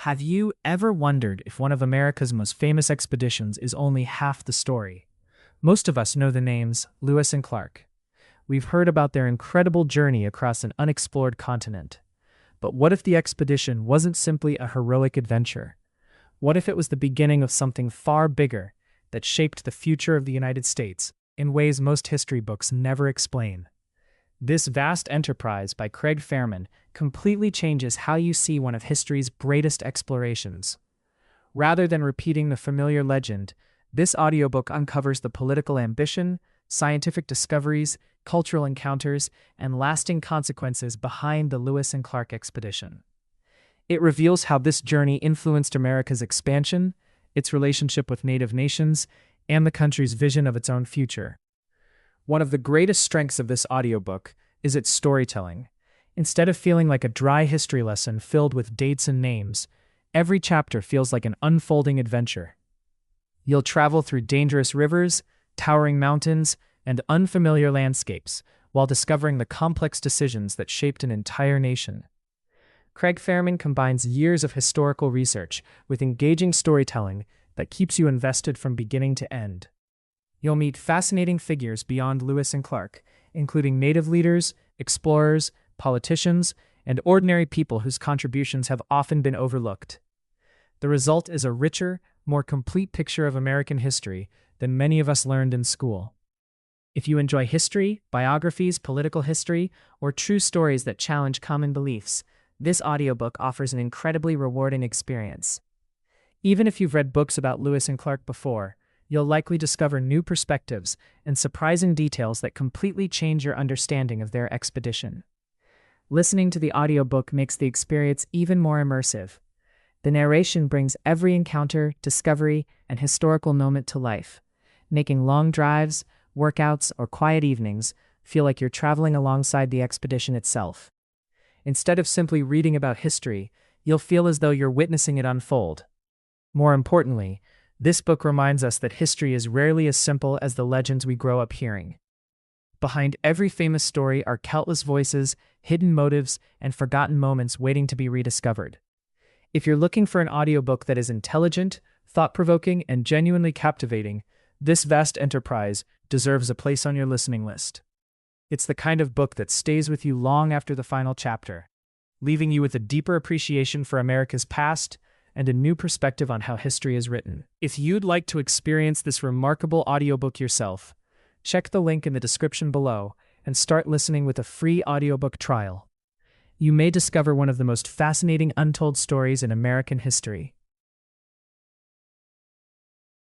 Have you ever wondered if one of America's most famous expeditions is only half the story? Most of us know the names Lewis and Clark. We've heard about their incredible journey across an unexplored continent. But what if the expedition wasn't simply a heroic adventure? What if it was the beginning of something far bigger that shaped the future of the United States in ways most history books never explain? This vast enterprise by Craig Fehrman completely changes how you see one of history's greatest explorations. Rather than repeating the familiar legend, this audiobook uncovers the political ambition, scientific discoveries, cultural encounters, and lasting consequences behind the Lewis and Clark expedition. It reveals how this journey influenced America's expansion, its relationship with native nations, and the country's vision of its own future. One of the greatest strengths of this audiobook is its storytelling. Instead of feeling like a dry history lesson filled with dates and names, every chapter feels like an unfolding adventure. You'll travel through dangerous rivers, towering mountains, and unfamiliar landscapes while discovering the complex decisions that shaped an entire nation. Craig Fehrman combines years of historical research with engaging storytelling that keeps you invested from beginning to end. You'll meet fascinating figures beyond Lewis and Clark, including native leaders, explorers, politicians, and ordinary people whose contributions have often been overlooked. The result is a richer, more complete picture of American history than many of us learned in school. If you enjoy history, biographies, political history, or true stories that challenge common beliefs, this audiobook offers an incredibly rewarding experience. Even if you've read books about Lewis and Clark before, you'll likely discover new perspectives and surprising details that completely change your understanding of their expedition. Listening to the audiobook makes the experience even more immersive. The narration brings every encounter, discovery, and historical moment to life, making long drives, workouts, or quiet evenings feel like you're traveling alongside the expedition itself. Instead of simply reading about history, you'll feel as though you're witnessing it unfold. More importantly, this book reminds us that history is rarely as simple as the legends we grow up hearing. Behind every famous story are countless voices, hidden motives, and forgotten moments waiting to be rediscovered. If you're looking for an audiobook that is intelligent, thought-provoking, and genuinely captivating, this vast enterprise deserves a place on your listening list. It's the kind of book that stays with you long after the final chapter, leaving you with a deeper appreciation for America's past and a new perspective on how history is written. If you'd like to experience this remarkable audiobook yourself, check the link in the description below and start listening with a free audiobook trial. You may discover one of the most fascinating untold stories in American history.